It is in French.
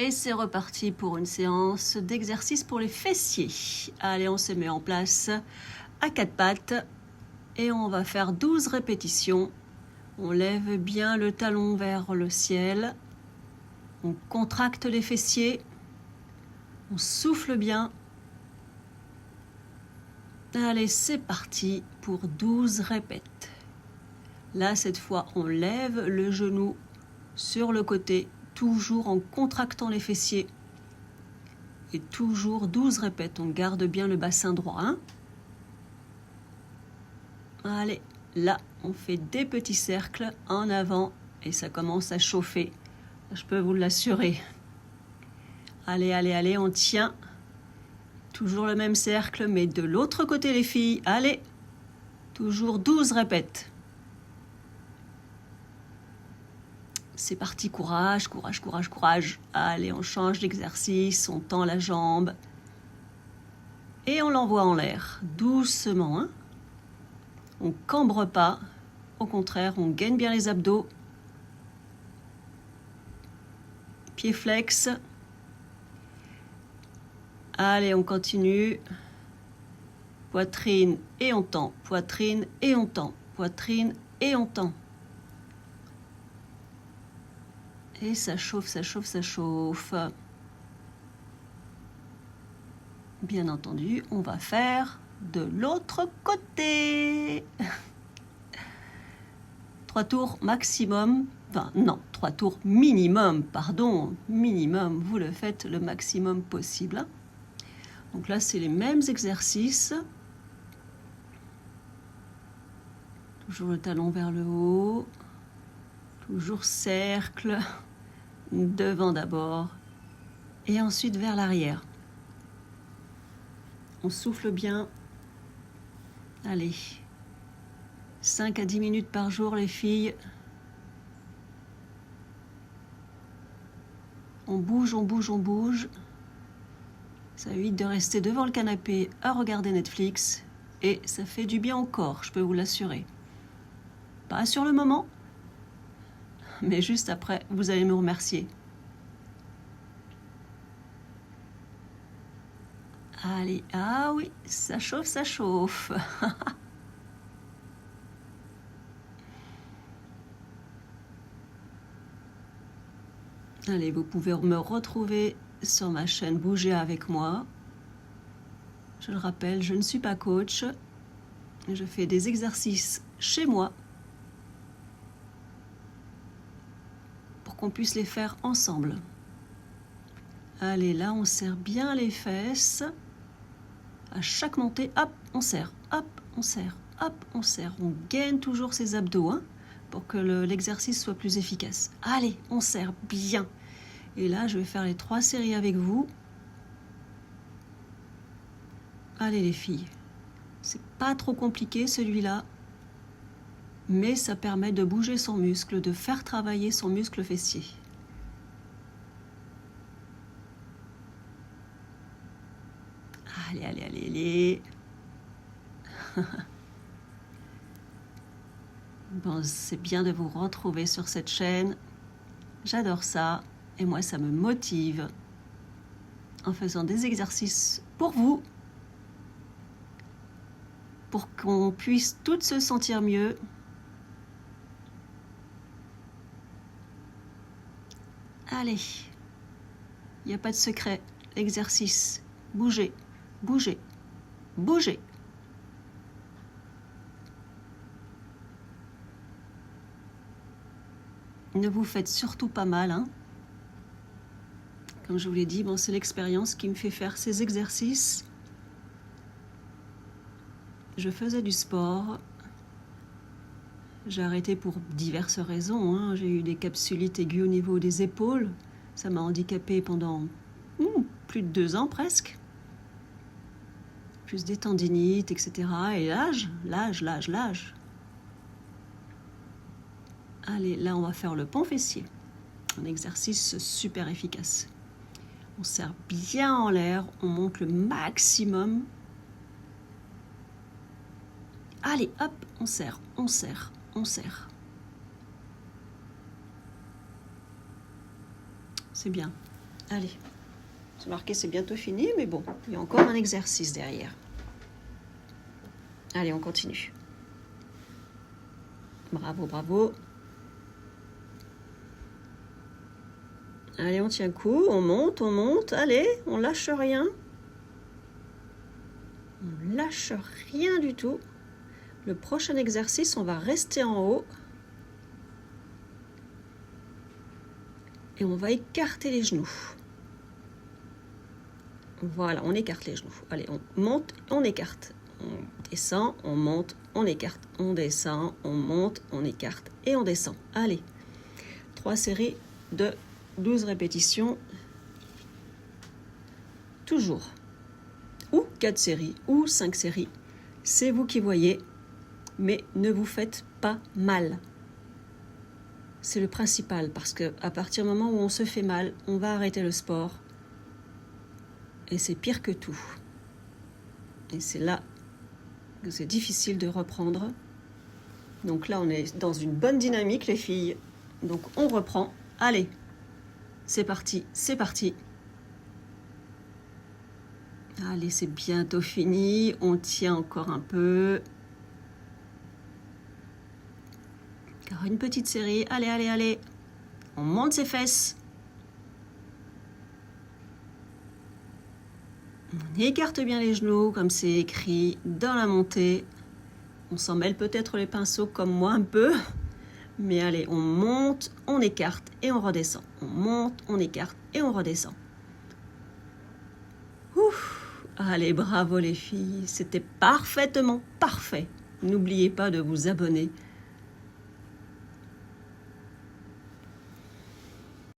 Et c'est reparti pour une séance d'exercice pour les fessiers. Allez, on se met en place à quatre pattes et on va faire 12 répétitions. On lève bien le talon vers le ciel. On contracte les fessiers. On souffle bien. Allez, c'est parti pour 12 répètes. Là, cette fois, on lève le genou sur le côté, toujours en contractant les fessiers. Et toujours 12 répètes. On garde bien le bassin droit. Hein. Allez, là, on fait des petits cercles en avant et ça commence à chauffer. Je peux vous l'assurer. Allez, allez, allez, on tient. Toujours le même cercle, mais de l'autre côté, les filles. Allez, toujours 12 répètes. C'est parti, courage, courage, courage, courage. Allez, on change d'exercice, on tend la jambe. Et on l'envoie en l'air, doucement. Hein. On ne cambre pas. Au contraire, on gaine bien les abdos. Pieds flex. Allez, on continue. Poitrine et on tend. Poitrine et on tend. Poitrine et on tend. Et ça chauffe, ça chauffe, ça chauffe. Bien entendu, on va faire de l'autre côté. 3 tours maximum. Enfin, non, 3 tours minimum, pardon. Minimum, vous le faites le maximum possible. Donc là, c'est les mêmes exercices. Toujours le talon vers le haut. Toujours cercle. Devant d'abord. Et ensuite vers l'arrière. On souffle bien. Allez. 5 à 10 minutes par jour, les filles. On bouge, on bouge, on bouge. Ça évite de rester devant le canapé à regarder Netflix. Et ça fait du bien au corps, je peux vous l'assurer. Pas sur le moment, mais juste après, vous allez me remercier. Allez, ah oui, ça chauffe, ça chauffe. Allez, vous pouvez me retrouver sur ma chaîne Bouger avec moi. Je le rappelle, je ne suis pas coach. Je fais des exercices chez moi pour qu'on puisse les faire ensemble. Allez, là, on serre bien les fesses. À chaque montée, hop, on serre, hop, on serre, hop, on serre. On gaine toujours ses abdos hein, pour que l'exercice soit plus efficace. Allez, on serre bien. Et là, je vais faire les 3 séries avec vous. Allez les filles, c'est pas trop compliqué celui-là, mais ça permet de bouger son muscle, de faire travailler son muscle fessier. Allez, allez, allez, allez. Bon, c'est bien de vous retrouver sur cette chaîne. J'adore ça et moi ça me motive en faisant des exercices pour vous, pour qu'on puisse toutes se sentir mieux. Allez, il n'y a pas de secret, l'exercice, bougez, bougez, bougez. Ne vous faites surtout pas mal. Hein. Comme je vous l'ai dit, bon, c'est l'expérience qui me fait faire ces exercices. Je faisais du sport. J'ai arrêté pour diverses raisons. Hein. J'ai eu des capsulites aiguës au niveau des épaules. Ça m'a handicapée pendant plus de 2 ans presque. Plus des tendinites, etc. Et l'âge. Allez, là, on va faire le pont fessier. Un exercice super efficace. On serre bien en l'air, on monte le maximum. Allez, hop, on serre, on serre, on serre. C'est bien. Allez. C'est marqué, c'est bientôt fini, mais bon, il y a encore un exercice derrière. Allez, on continue. Bravo, bravo. Allez, on tient le coup, on monte. Allez, on lâche rien. On lâche rien du tout. Le prochain exercice, on va rester en haut. Et on va écarter les genoux. Voilà, on écarte les genoux. Allez, on monte, on écarte. On descend, on monte, on écarte. On descend, on monte, on écarte et on descend. Allez, 3 séries de 12 répétitions. Toujours. Ou 4 séries, ou 5 séries. C'est vous qui voyez, mais ne vous faites pas mal. C'est le principal, parce qu'à partir du moment où on se fait mal, on va arrêter le sport. Et c'est pire que tout. Et c'est là que c'est difficile de reprendre. Donc là, on est dans une bonne dynamique, les filles. Donc on reprend. Allez, c'est parti, c'est parti. Allez, c'est bientôt fini. On tient encore un peu. Encore une petite série. Allez, allez, allez. On monte ses fesses. On écarte bien les genoux, comme c'est écrit dans la montée. On s'en mêle peut-être les pinceaux comme moi un peu. Mais allez, on monte, on écarte et on redescend. On monte, on écarte et on redescend. Ouf. Allez, bravo les filles. C'était parfaitement parfait. N'oubliez pas de vous abonner